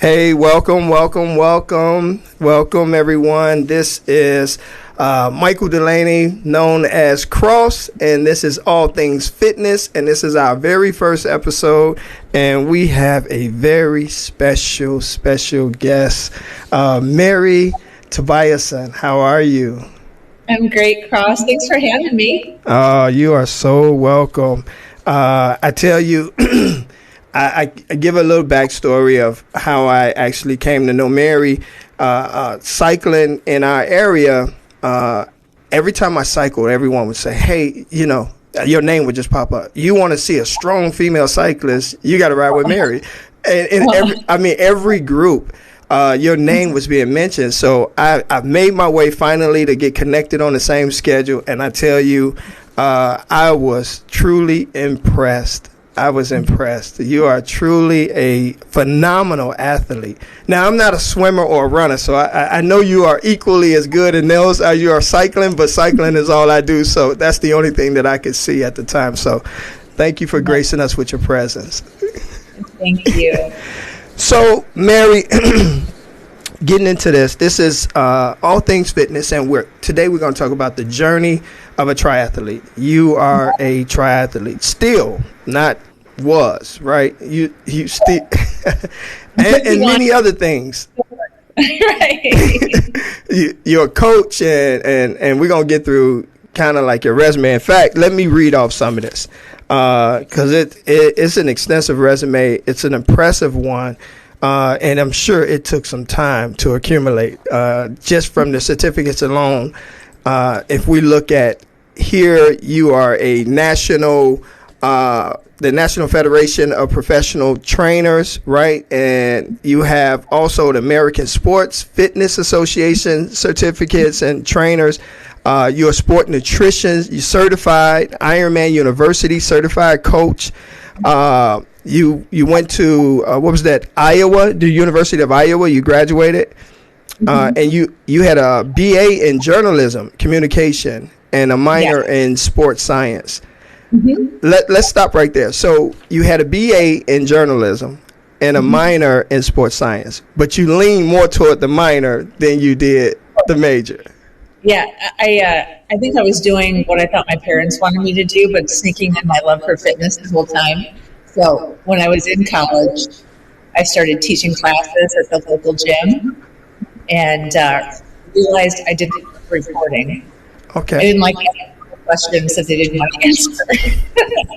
Hey, welcome everyone. This is Michael Delaney, known as Cross, and this is All Things Fitness, and this is our very first episode, and we have a very special guest, Mary Tobiason. How are you? I'm great, Cross. Thanks for having me. You are so welcome. I tell you, I give a little backstory of how I actually came to know Mary. Cycling in our area, every time I cycled, everyone would say, hey, you know, your name would just pop up. You want to see a strong female cyclist, you got to ride with Mary. And every group, your name was being mentioned. So I've made my way finally to get connected on the same schedule. And I tell you, I was truly impressed. You are truly a phenomenal athlete. Now, I'm not a swimmer or a runner, so I know you are equally as good in those as you are cycling, but cycling is all I do, so that's the only thing that I could see at the time. So thank you for gracing us with your presence. Thank you. So, Mary, getting into this is All Things Fitness, and today we're going to talk about the journey of a triathlete. You are a triathlete still, not was, right? You still and many other things. Right. You're a coach, and we're going to get through kind of like your resume. In fact, let me read off some of this because it's an extensive resume. It's an impressive one. And I'm sure it took some time to accumulate just from the certificates alone. If we look at here, you are a the National Federation of Professional Trainers, right? And you have also the American Sports Fitness Association certificates and trainers. You're a sport nutrition, you certified, Ironman University certified coach. You went to what was that? Iowa, the University of Iowa. You graduated, and you had a BA in journalism, communication, and a minor in sports science. Let's stop right there. So you had a BA in journalism and a minor in sports science, but you lean more toward the minor than you did the major. Yeah, I think I was doing what I thought my parents wanted me to do, but sneaking in my love for fitness the whole time. So when I was in college, I started teaching classes at the local gym and realized I didn't like reporting. Okay. I didn't like asking questions that they didn't want to answer.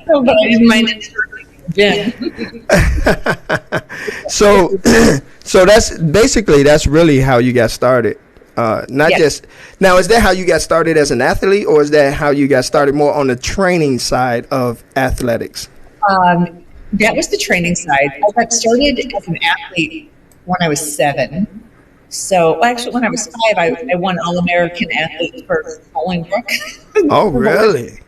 But I didn't mind interrupting the gym. So that's really how you got started. Just now, is that how you got started as an athlete, or is that how you got started more on the training side of athletics? That was the training side. I got started as an athlete when I was 7. So actually, when I was 5, I won All-American athlete for Bolingbrook. Oh, really?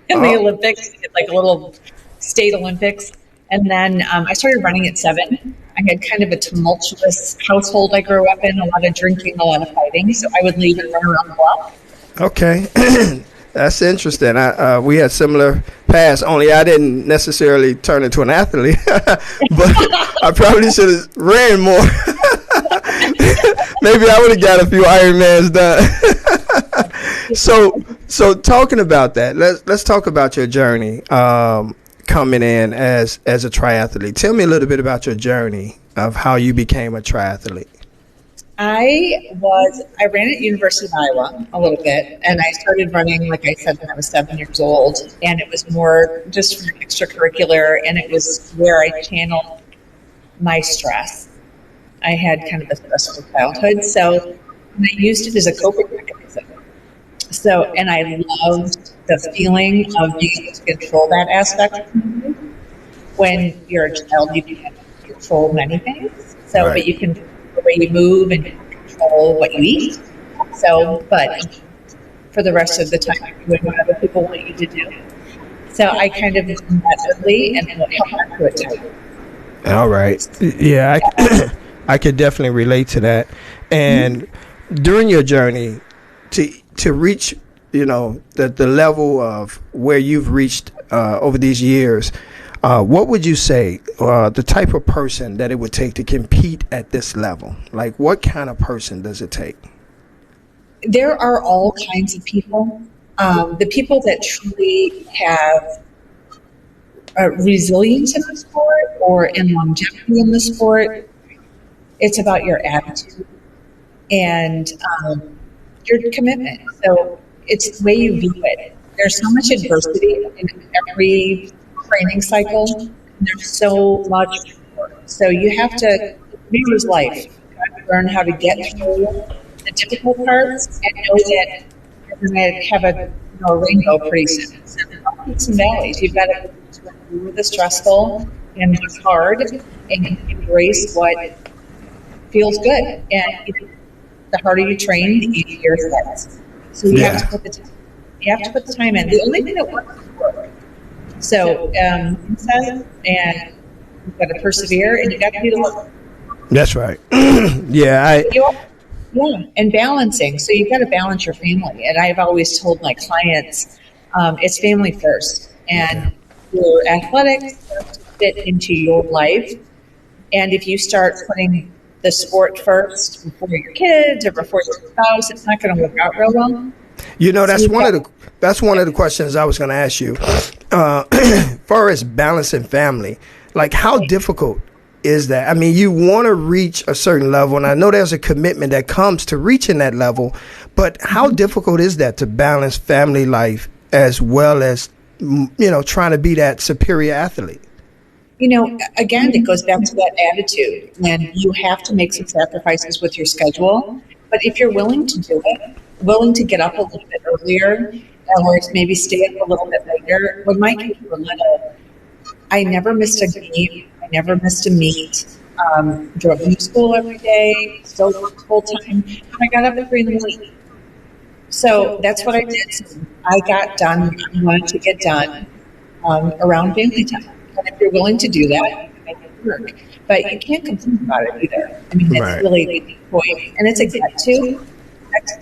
In the Olympics, like a little state Olympics. And then I started running at 7. I had kind of a tumultuous household I grew up in, a lot of drinking, a lot of fighting. So I would leave and run around the block. Okay. That's interesting. We had similar paths, only I didn't necessarily turn into an athlete, but I probably should have ran more. Maybe I would have got a few Ironmans done. So talking about that, let's talk about your journey coming in as a triathlete. Tell me a little bit about your journey of how you became a triathlete. I ran at University of Iowa a little bit, and I started running, like I said, when I was 7 years old, and it was more just for extracurricular, and it was where I channeled my stress. I had kind of a stressful childhood, so I used it as a coping mechanism. So, and I loved the feeling of being able to control that aspect. When you're a child, you can't control many things, so right. But you can the way you move and control what you eat. So, but for the rest of the time, you're doing what other people want you to do. So I kind of learned that early and held on to it tight. All right. Yeah, I could definitely relate to that. And during your journey to reach, the level of where you've reached over these years, what would you say the type of person that it would take to compete at this level? Like, what kind of person does it take? There are all kinds of people. The people that truly have resilience in the sport or in longevity in the sport, it's about your attitude and your commitment. So it's the way you view it. There's so much adversity in every training cycle. And there's so much more. So you have to use life. You have to learn how to get through the difficult parts and know that you're going to have a rainbow pretty soon. So peaks and valleys. You've got to do the stressful and what's hard and embrace what feels good. And the harder you train, the easier it gets. So you have to put the time. You have to put the time in. The only thing that works is work. So and you've got to persevere, and you got to do the work. That's right. Yeah, and balancing. So you've got to balance your family. And I've always told my clients, it's family first, and your athletics have to fit into your life. And if you start putting the sport first before your kids or before your spouse, it's not going to work out real well. That's one of the questions I was going to ask you. Far as balancing family, like how difficult is that? I mean, you want to reach a certain level, and I know there's a commitment that comes to reaching that level, but how difficult is that to balance family life as well as, trying to be that superior athlete? Again, it goes back to that attitude, and you have to make some sacrifices with your schedule. But if you're willing to do it, willing to get up a little bit earlier, or maybe stay up a little bit later. When my kids were little, I never missed a game. I never missed a meet. Drove to school every day, still worked full time. I got up at 3 a.m. So that's what I did. So I got done what I wanted to get done around family time. And if you're willing to do that, you can make it work. But you can't complain about it either. I mean, it's really the point. And it's a get to.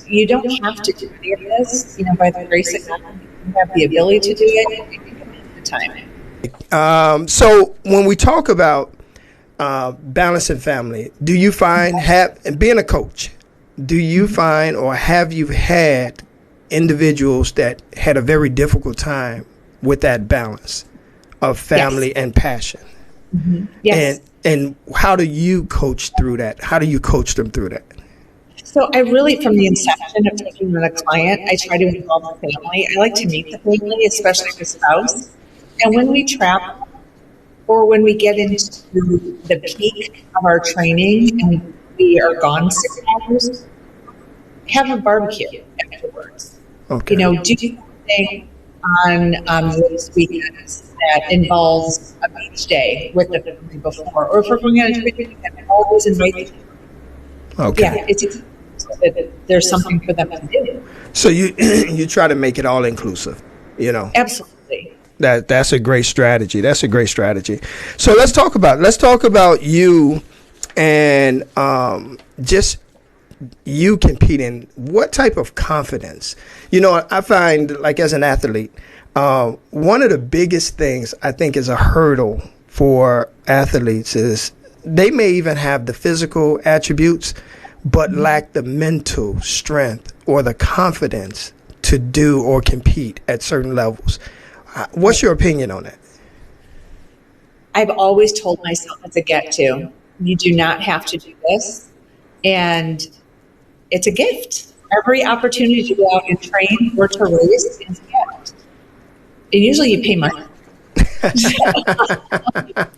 You don't have to do any of this. By the grace of God, you have the ability to do it, and you can commit the time. So when we talk about balancing family, do you find, being a coach, do you find or have you had individuals that had a very difficult time with that balance of family and passion? Mm-hmm. Yes. And how do you coach through that? How do you coach them through that? So I really, from the inception of taking on a client, I try to involve the family. I like to meet the family, especially the spouse. And when we travel or when we get into the peak of our training and we are gone 6 hours, have a barbecue afterwards. Okay. Do something on those weekends that involves a beach day with the family before. Or if we're going on a trip, we can always invite them. Okay. Yeah, it's there's something for them to do. So you try to make it all inclusive, Absolutely. That's a great strategy. So let's talk about you and just you competing. What type of confidence? I find, like, as an athlete, one of the biggest things I think is a hurdle for athletes is they may even have the physical attributes, but lack the mental strength or the confidence to do or compete at certain levels. What's your opinion on that? I've always told myself it's a get to. You do not have to do this. And it's a gift. Every opportunity to go out and train or to race is a gift. And usually you pay money.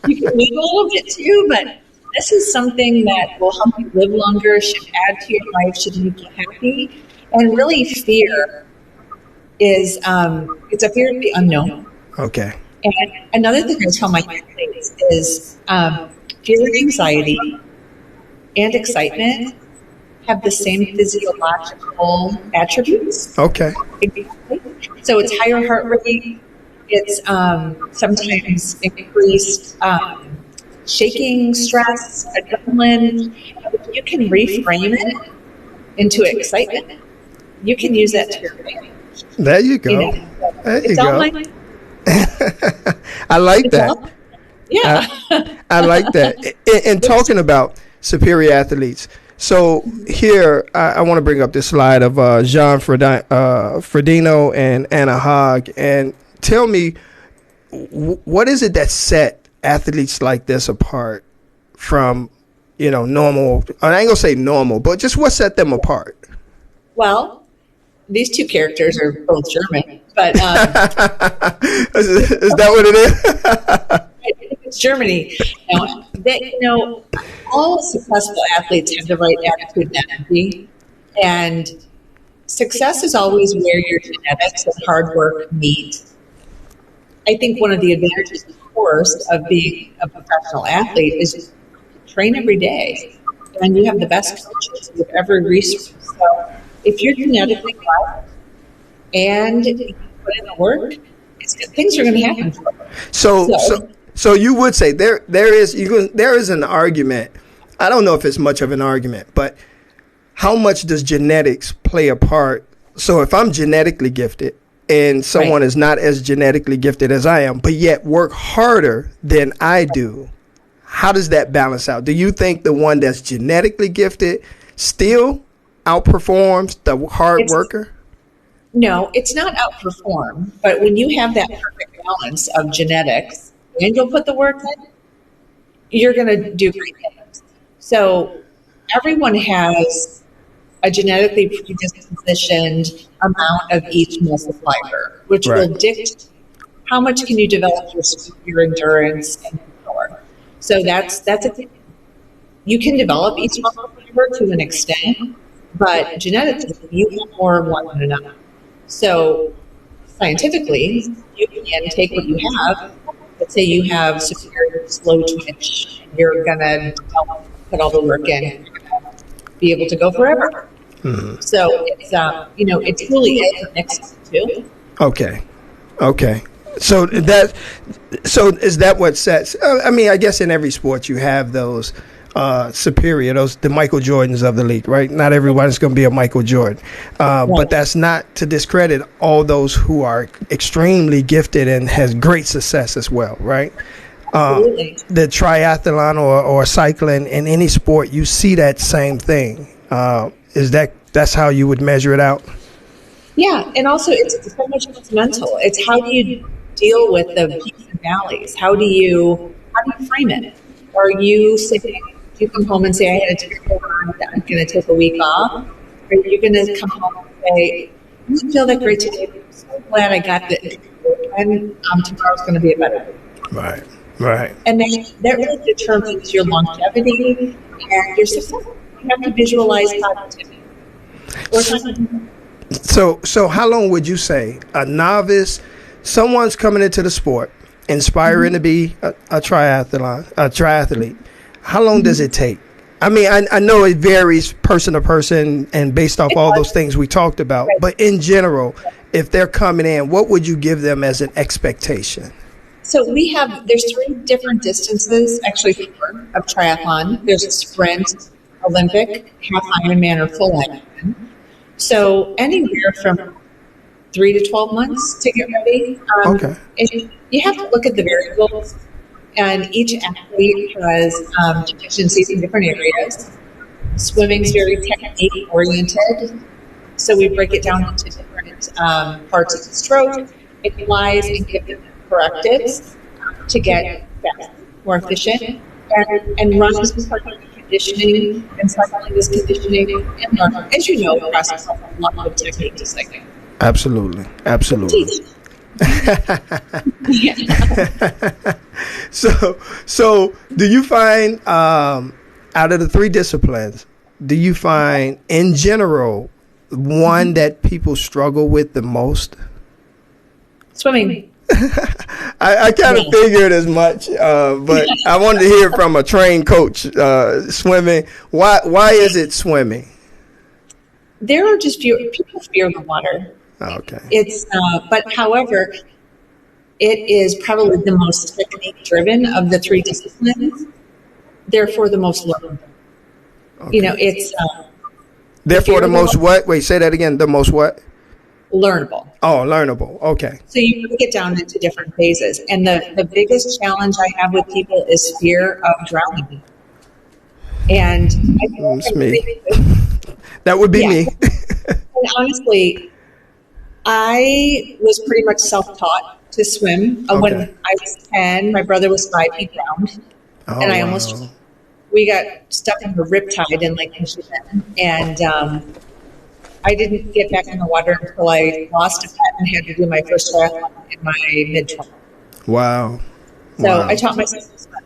You can leave a little bit too, but this is something that will help you live longer, should add to your life, should make you happy. And really, fear is it's a fear of the unknown. Okay. And another thing I tell my athletes is fear and anxiety and excitement have the same physiological attributes. Okay. So it's higher heart rate. It's sometimes increased shaking, stress, adrenaline. You can reframe it into excitement. You can use that to your advantage. There you go. There you go. I like that. Yeah. I like that. And talking about superior athletes. So here, I want to bring up this slide of Jean Frodeno and Anna Haug. And tell me, what is it that set athletes like this apart from, normal? I ain't going to say normal, but just what set them apart? Well, these two characters are both German, but is that what it is? it's Germany. All successful athletes have the right attitude and energy, and success is always where your genetics and hard work meet. I think one of the advantages, of course, of being a professional athlete is train every day, and you have the best coaches with every resource. So if you're genetically blessed and you put in the work, things are going to happen for you. So you would say there is an argument. I don't know if it's much of an argument, but how much does genetics play a part? So if I'm genetically gifted and someone is not as genetically gifted as I am, but yet work harder than I do, how does that balance out? Do you think the one that's genetically gifted still outperforms the hard worker? No, it's not outperform, but when you have that perfect balance of genetics and you'll put the work in, you're going to do great things. So everyone has a genetically predispositioned amount of each muscle fiber, which will dictate how much can you develop your endurance and power. So that's a thing. You can develop each muscle fiber to an extent, but genetically, you have more of one than another. So scientifically, you can take what you have. Let's say you have superior slow twitch. You're going to put all the work in, be able to go forever. Mm-hmm. So it's really is a mix of the two. Okay. So is that what sets? I guess in every sport you have those the Michael Jordans of the league, right? Not everybody's going to be a Michael Jordan, but that's not to discredit all those who are extremely gifted and has great success as well, right? The triathlon or cycling in any sport, you see that same thing. That's how you would measure it out? Yeah, and also it's so much mental. It's how do you deal with the peaks and valleys? How do you frame it? Are you sitting? Do you come home and say, "I had a terrible run, I'm going to take a week off"? Or are you going to come home and say, "I didn't feel that great today. I'm so glad I got the and tomorrow's going to be a better day." Right. And then that really determines your longevity and your success. You have to visualize positivity. So how long would you say a novice, someone's coming into the sport, inspiring to be a triathlete, how long does it take? I mean, I know it varies person to person and based off all those things we talked about, but in general, if they're coming in, what would you give them as an expectation? So there's 3 different distances, actually 4, of triathlon. There's a sprint, Olympic, half Ironman, or full Ironman. So anywhere from 3 to 12 months to get ready. And you have to look at the variables, and each athlete has deficiencies in different areas. Swimming's very technique-oriented, so we break it down into different parts of the stroke. It lies and give them correctives to get faster, more efficient, and run is part of conditioning, and cycling is conditioning, and as you know, process a lot of technique to cycling. Absolutely. So do you find out of the 3 disciplines, do you find in general one that people struggle with the most? Swimming. I kind of figured as much, but I wanted to hear from a trained coach. Swimming. Why is it swimming? There are just people fear the water. Okay. It's but however, it is probably the most technique driven of the 3 disciplines. Therefore, the most learned. Okay. It's. Therefore, the most what? Wait, say that again. The most what? learnable. Oh, learnable. Okay. So you break it down into different phases. And the biggest challenge I have with people is fear of drowning. And I feel It's like me. That would be me. And honestly, I was pretty much self-taught to swim. When Okay. I was 10, my brother was 5, he drowned. Oh, And I wow. we got stuck in the riptide in Lake Michigan. And I didn't get back in the water until I lost a pet and had to do my first triathlon in my mid-20s. Wow. So Wow. I taught myself to swim.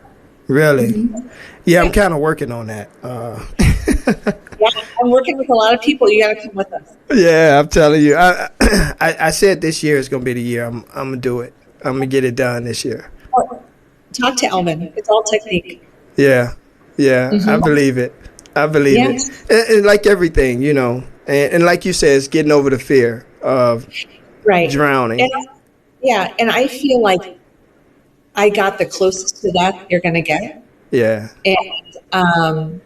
Really? Mm-hmm. Yeah, I'm kind of working on that. Yeah, I'm working with a lot of people. You got to come with us. Yeah, I'm telling you. I said this year is going to be the year. I'm going to do it. I'm going to get it done this year. Talk to Elvin. It's all technique. Yeah. Yeah. Mm-hmm. I believe it. I believe it. And like everything, you know, and like you said, it's getting over the fear of drowning. And I feel like I got the closest to that you're going to get. Yeah. And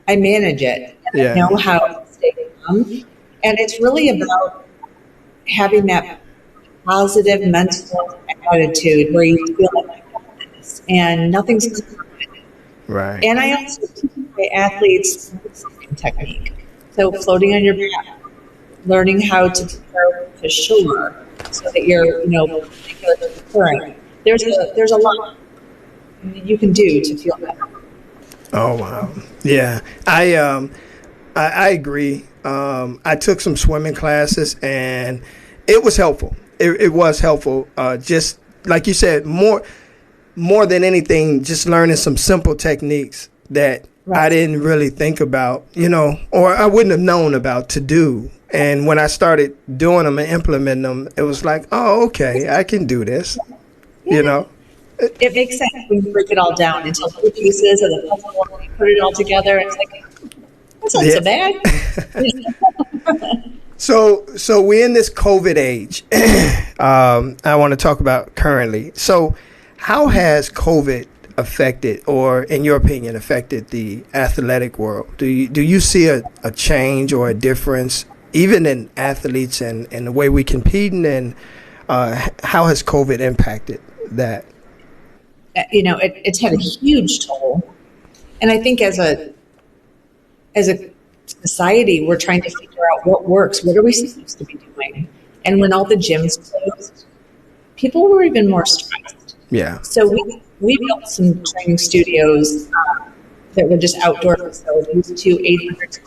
I manage it. And I know how to stay calm. And it's really about having that positive mental attitude where you feel like and nothing's going to happen. Right. And I also teach my athletes technique. So floating on your back, learning how to prepare to shore so that you're, current. There's a lot you can do to feel better. Oh, wow. Yeah. I agree. I took some swimming classes and it was helpful. It was helpful. Just like you said, more than anything, just learning some simple techniques that I didn't really think about, or I wouldn't have known about to do. And when I started doing them and implementing them, it was like, oh, okay, I can do this, It makes sense when you break it all down into little pieces of the puzzle and you put it all together. It's like, that's not so bad. So we're in this COVID age. I want to talk about currently. So how has COVID affected, or in your opinion, affected the athletic world? Do you see a change or a difference, even in athletes and the way we compete, and how has COVID impacted that? It's had a huge toll. And I think as a society, we're trying to figure out what works. What are we supposed to be doing? And when all the gyms closed, people were even more stressed. Yeah. So we built some training studios that were just outdoor facilities, 800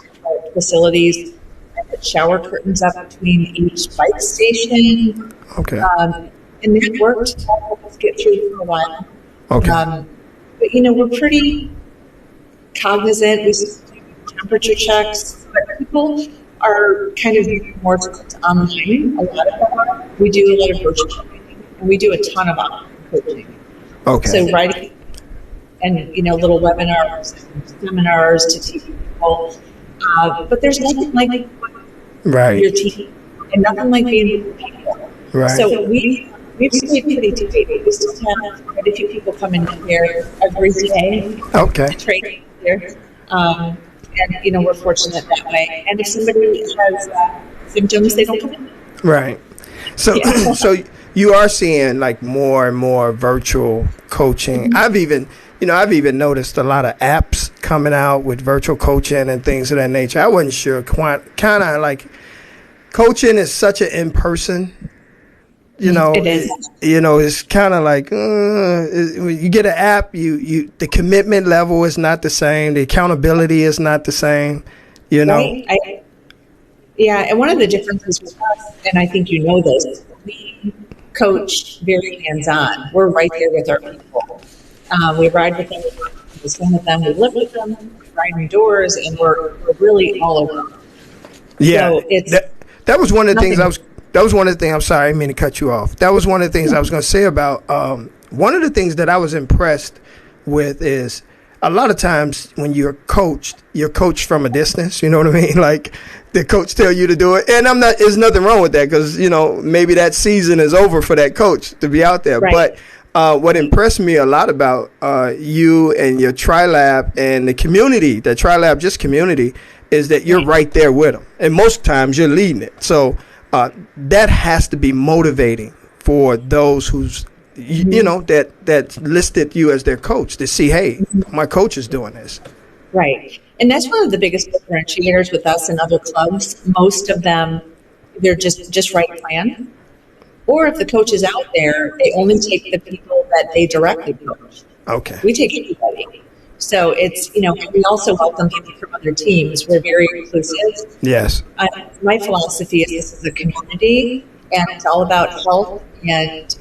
facilities. I put shower curtains up between each bike station. Okay. And that worked to help us get through for a while. Okay. But we're pretty cognizant. We do temperature checks, but people are kind of more online. A lot of them are. We do a lot of virtual training, and we do a ton of online coaching. Okay. So writing and little webinars and seminars to teach people. But there's nothing like your team, and nothing like being with people. Right. So we've stayed pretty tight. We still have quite a few people come in here every day. Okay. To train here. And we're fortunate that way. And if somebody has symptoms, they don't come in. Right. So so you are seeing like more and more virtual coaching. I've even noticed a lot of apps coming out with virtual coaching and things of that nature. I wasn't sure. Kind of like coaching is such an in-person. It is. It's kind of like you get an app. The commitment level is not the same. The accountability is not the same. Right. And one of the differences with us, and I think this, we coach very hands-on. We're right there with our people. We ride with them, we swim with them, we live with them, we ride indoors, and we're really all over. Yeah, so that was one of the things I was. That was one of the things. I'm sorry, I didn't mean to cut you off. That was one of the things I was going to say about. One of the things that I was impressed with is a lot of times when you're coached from a distance. You know what I mean? Like the coach tell you to do it, and there's nothing wrong with that because maybe that season is over for that coach to be out there. Right. But what impressed me a lot about you and your TriLab and the community, the TriLab just community, is that you're right there with them, and most times you're leading it. So. that has to be motivating for those who's you know that listed you as their coach to see, hey, my coach is doing this. Right. And that's one of the biggest differentiators with us and other clubs. Most of them, they're just right plan. Or if the coach is out there, they only take the people that they directly coach. Okay. We take everybody. So it's, we also welcome people from other teams. We're very inclusive. Yes. My philosophy is this is a community, and it's all about health and,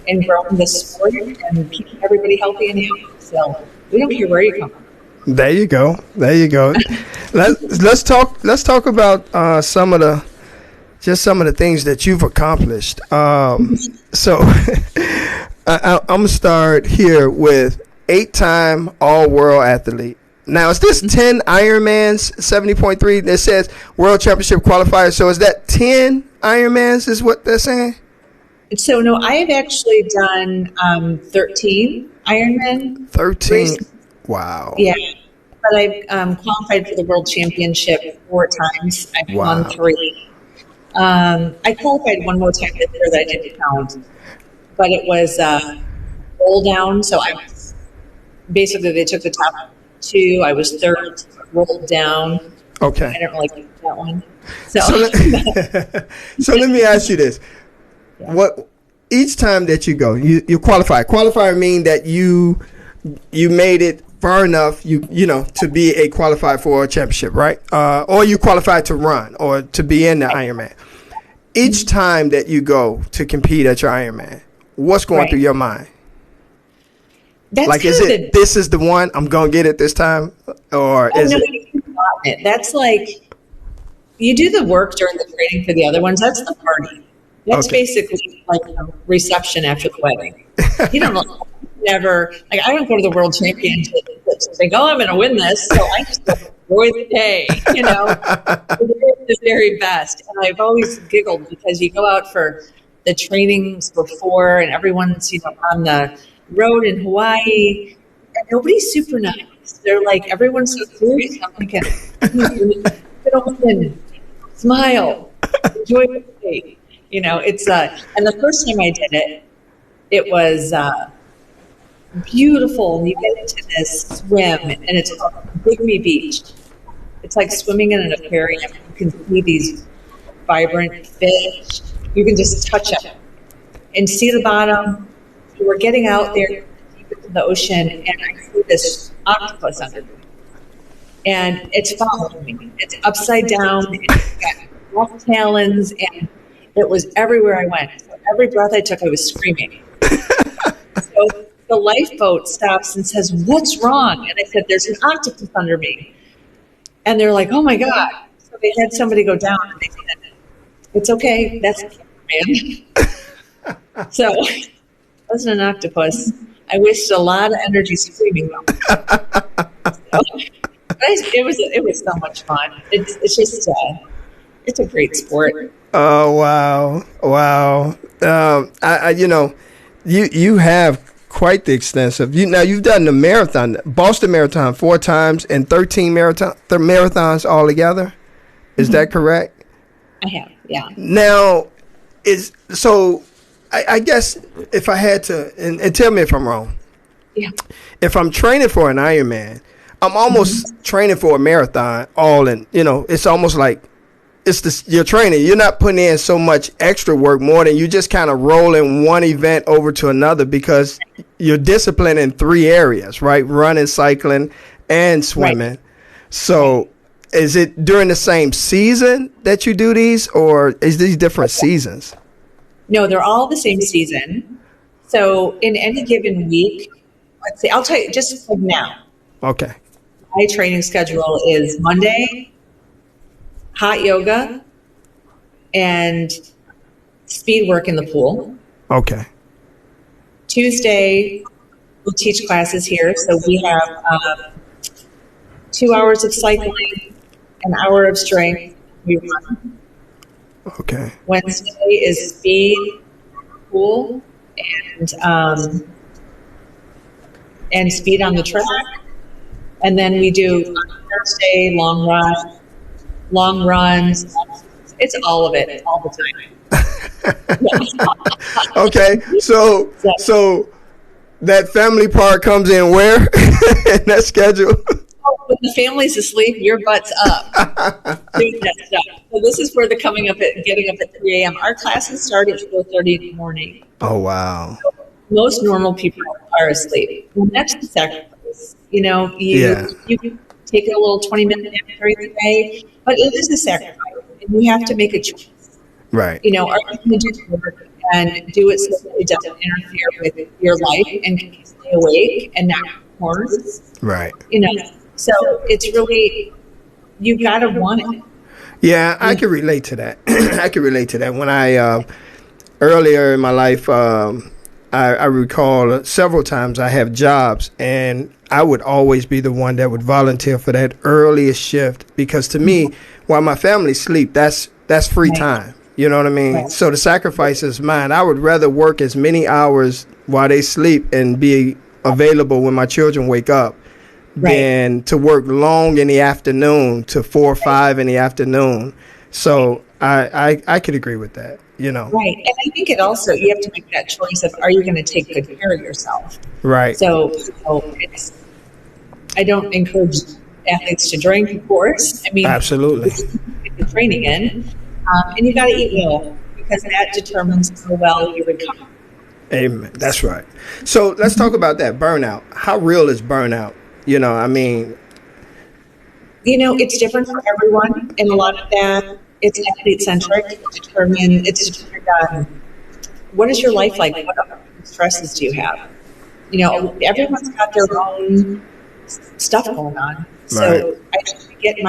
and growing the sport and keeping everybody healthy and happy. So we don't care where you come from. There you go. Let's talk about some of the things that you've accomplished. So I'm gonna start here with 8-time all-world athlete. Now, is this 10 Ironmans, 70.3? That says World Championship Qualifier. So is that 10 Ironmans is what they're saying? So, no, I have actually done 13 Ironman. 13? Races. Wow. Yeah. But I've qualified for the World Championship 4 times. I've won 3. I qualified one more time this year that I didn't count. But it was roll down. So I was basically, they took the top 2. I was 3rd, rolled down. Okay. I don't really like that one. So let me ask you this. Yeah. What each time that you go, you qualify. Qualifier mean that you made it far enough, to be a qualified for a championship, right? Or you qualified to run or to be in the Ironman. Each time that you go to compete at your Ironman, what's going through your mind? That's like, is it this is the one, I'm going to get it this time? Or is it? That's like, you do the work during the training for the other ones. That's the party. That's basically like a reception after the wedding. You don't never, like, I don't go to the World Championship and think, I'm going to win this. So I just enjoy the day, the very best. And I've always giggled because you go out for the trainings before and everyone's, on the road in Hawaii and nobody's super nice. They're like, everyone's so serious. I'm thinking, get on, smile, enjoy the day. It's and the first time I did it was beautiful. And you get into this swim, and it's called Bigamy Beach. It's like swimming in an aquarium. You can see these vibrant fish. You can just touch them and see the bottom. So we're getting out there deep into the ocean, and I see this octopus under me. And it's following me. It's upside down. It's got rough talons, and it was everywhere I went. So every breath I took, I was screaming. So the lifeboat stops and says, "What's wrong?" And I said, "There's an octopus under me." And they're like, "Oh my God." So they had somebody go down and they said, "It's okay. That's a cameraman." So it wasn't an octopus. I wasted a lot of energy screaming. It was so much fun. It's just it's a great sport. Oh wow! You have quite the extensive. You've done the marathon, Boston Marathon 4 times and 13 marathons altogether. Is that correct? I have, yeah. Now, I guess if I had to, and tell me if I'm wrong. Yeah. If I'm training for an Ironman, I'm almost training for a marathon. It's almost like you're training. You're not putting in so much extra work more than you just kind of rolling one event over to another because you're disciplined in 3 areas, right? Running, cycling, and swimming. Right. So is it during the same season that you do these, or is these different seasons? No, they're all the same season. So in any given week, let's say, I'll tell you just like now. Okay. My training schedule is Monday, hot yoga, and speed work in the pool. Okay. Tuesday, we'll teach classes here. So we have 2 hours of cycling, an hour of strength. We run. Okay. Wednesday is speed, pool, and speed on the track. And then we do on Thursday long runs, It's all of it, all the time. Okay, so that family part comes in where in that schedule? When the family's asleep, your butt's up doing that stuff. So this is where the getting up at 3 a.m. Our classes start at 4:30 in the morning. Oh, wow. Most normal people are asleep. And that's the sacrifice. You take a little 20-minute nap during the day, but it is a sacrifice. And you have to make a choice. Right. Are you going to do the work and do it so that it doesn't interfere with your life and can you stay awake and not corners? Right. So it's really, you got to want it. Yeah, I can relate to that. I can relate to that. When I, earlier in my life, I recall several times I have jobs, and I would always be the one that would volunteer for that earliest shift, because to me, while my family sleep, that's free time. You know what I mean? Right. So the sacrifice is mine. I would rather work as many hours while they sleep and be available when my children wake up than to work long in the afternoon to 4 or 5 in the afternoon. So I could agree with that, Right. And I think it also, you have to make that choice of, are you going to take good care of yourself? Right. So I don't encourage athletes to drink, of course. I mean, absolutely. Get the training in. And you got to eat well, because that determines how well you recover. Amen. That's right. So let's talk about that burnout. How real is burnout? It's different for everyone, and a lot of that, it's athlete centric. It's determined on what is your life like? What stresses do you have? Everyone's got their own stuff going on. So I get to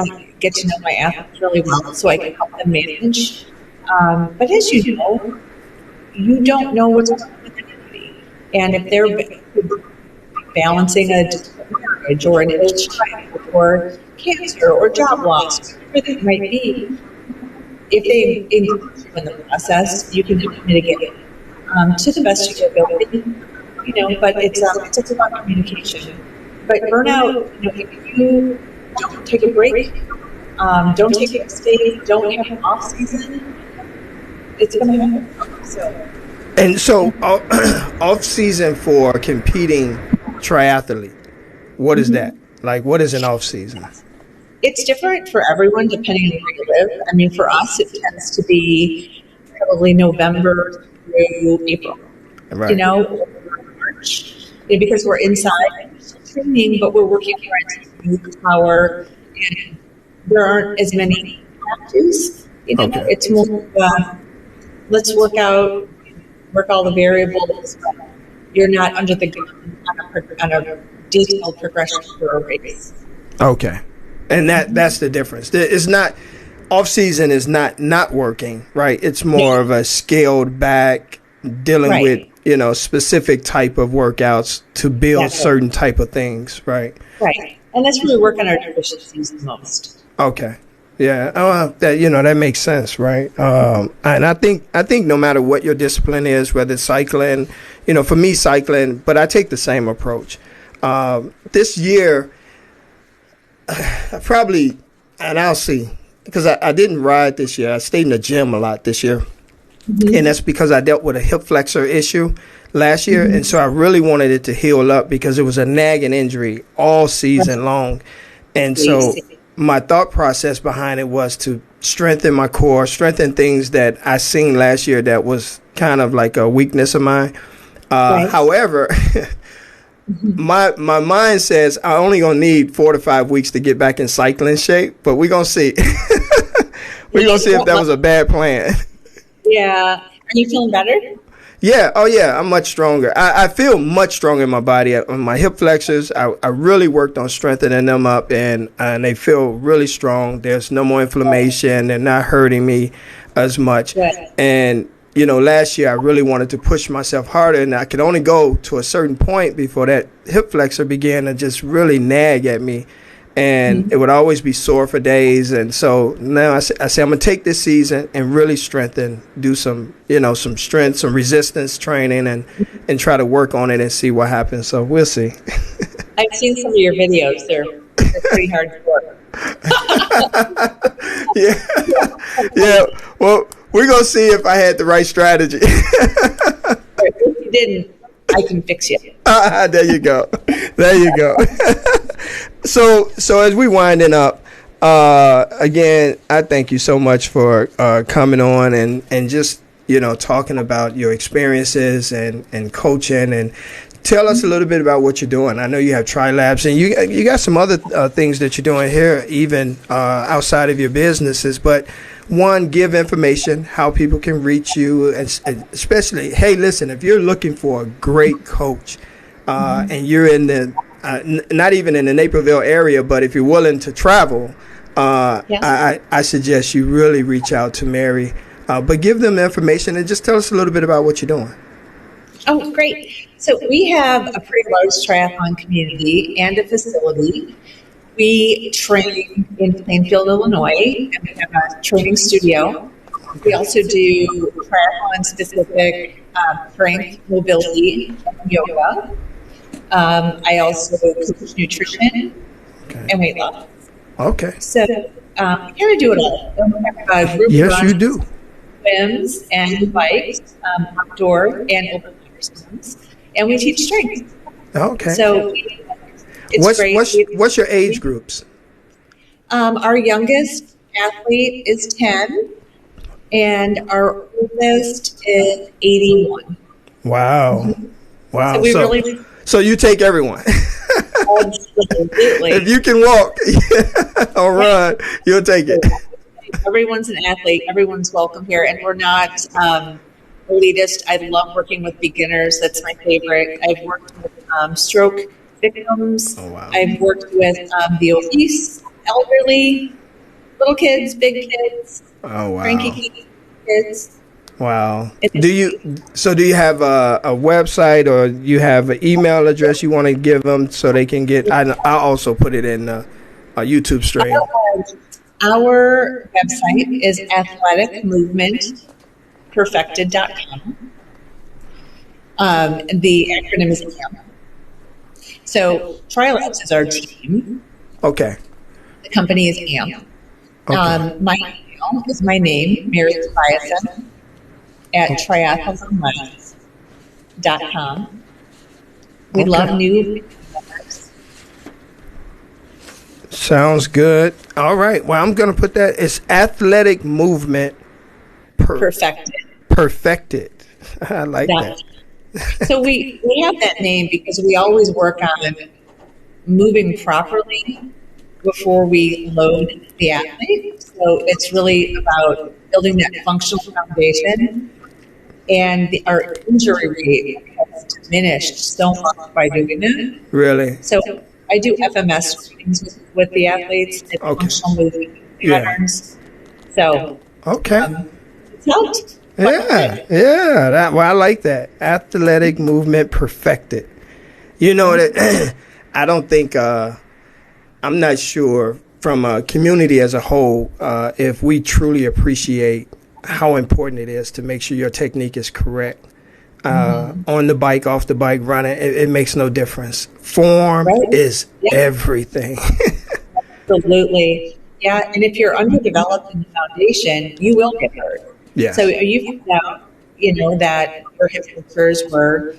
know my athletes really well, so I can help them manage. But as you know, you don't know what's going on with anybody, and if they're balancing a marriage or an ill child or cancer or job loss, whatever it might be, if they include you in the process, you can mitigate it to the best of your ability. But it's about communication. But burnout, if you don't take a break, don't take a mistake, don't have an off season, it's going to happen. So off season for competing triathlete, what is that? Like, what is an off season? It's different for everyone depending on where you live. I mean, for us, it tends to be probably November through April. Right. Or March, because we're inside training, but we're working hard to move power, and there aren't as many practices. Okay. It's more let's work out, work all the variables. You're not under the gun on a detailed progression for a race. Okay. And that's the difference. It's not, off season is not working, right? It's more of a scaled back, dealing with, specific type of workouts to build certain type of things, right? Right. And that's where we work on our deficiencies the most. Okay. Yeah. That makes sense, right? And I think no matter what your discipline is, whether it's cycling, for me, cycling, but I take the same approach. This year, probably, and I'll see, because I didn't ride this year. I stayed in the gym a lot this year. Mm-hmm. And that's because I dealt with a hip flexor issue last year. Mm-hmm. And so I really wanted it to heal up, because it was a nagging injury all season long. And so my thought process behind it was to strengthen my core, strengthen things that I seen last year that was kind of like a weakness of mine. However, my mind says I only gonna need 4 to 5 weeks to get back in cycling shape, but we're gonna see. We're gonna see if that was a bad plan. Yeah. Are you feeling better? Yeah. Oh, yeah. I'm much stronger. I feel much stronger in my body. On my hip flexors, I really worked on strengthening them up, and they feel really strong. There's no more inflammation. They're not hurting me as much. Right. And, last year I really wanted to push myself harder, and I could only go to a certain point before that hip flexor began to just really nag at me. And it would always be sore for days. And so now I say I'm going to take this season and really strengthen, do some, some strength, some resistance training, and try to work on it and see what happens. So we'll see. I've seen some of your videos. They're pretty hard to work. Yeah. Yeah. Well, we're going to see if I had the right strategy. If you didn't, I can fix you. There you go. There you go. So as we winding up, again, I thank you so much for coming on and just, talking about your experiences and coaching, and tell us a little bit about what you're doing. I know you have Tri-Labs, and you got some other things that you're doing here, even outside of your businesses. But one, give information, how people can reach you, and especially, hey, listen, if you're looking for a great coach, and you're in the not even in the Naperville area, but if you're willing to travel, I suggest you really reach out to Mary. But give them information and just tell us a little bit about what you're doing. Oh, great. So we have a pretty large triathlon community and a facility. We train in Plainfield, Illinois, and we have a training studio. We also do triathlon-specific strength, mobility, and yoga. I also coach nutrition and weight loss. Okay. So we kind of do it all. Yes, you do. Swims and bikes, outdoor and open water swims, and we teach strength. Okay. So it's great. What's your age groups? Our youngest athlete is 10, and our oldest is 81. Wow. Wow. So so you take everyone. Absolutely. If you can walk or run, you'll take it. Everyone's an athlete. Everyone's welcome here, and we're not elitist. I love working with beginners. That's my favorite. I've worked with stroke victims. Oh, wow. I've worked with the obese, elderly, little kids, big kids, cranky kids. Wow. Do you have a website, or you have an email address you want to give them so they can get? I'll also put it in a YouTube stream. Our website is athleticmovementperfected.com. The acronym is AMP. So Triathlete is our team. Okay. The company is AMP. Okay. My email is my name, Mary Tobiason, at triathlons.com. We love new members. Sounds good. All right. Well, I'm going to put that. It's athletic movement perfected. I like that. So we have that name because we always work on moving properly before we load the athlete. So it's really about building that functional foundation. And our injury rate has diminished so much by doing it. Really? So I do FMS screenings with the athletes and functional movement patterns. So it's helped. Yeah. I like that. Athletic movement perfected. You know that I don't think I'm not sure from a community as a whole if we truly appreciate how important it is to make sure your technique is correct. On the bike, off the bike, running, it makes no difference. Form is everything. Absolutely. Yeah, and if you're underdeveloped in the foundation, you will get hurt. Yeah. So you find out, that your hip flexors were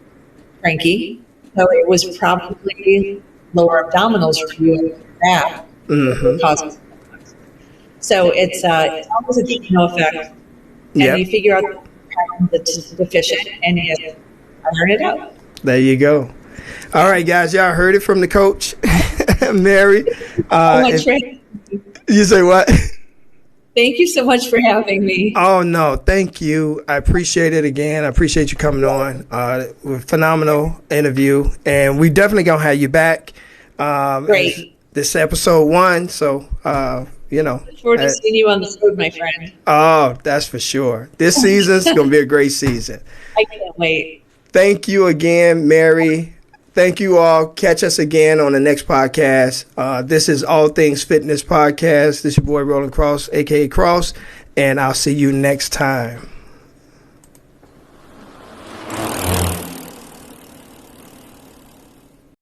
cranky, so it was probably lower abdominals for you and back. So it's always a domino effect. And you figure out the pattern that's deficient and you iron it out. There you go. All right, guys, y'all heard it from the coach, Mary. You say what? Thank you so much for having me. Oh, no, thank you. I appreciate it again. I appreciate you coming on. Phenomenal interview, and we definitely going to have you back. Great. This episode 1, so, Look forward to seeing you on the road, my friend. Oh, that's for sure. This season's going to be a great season. I can't wait. Thank you again, Mary. Thank you all. Catch us again on the next podcast. This is All Things Fitness Podcast. This is your boy, Roland Cross, a.k.a. Cross, and I'll see you next time.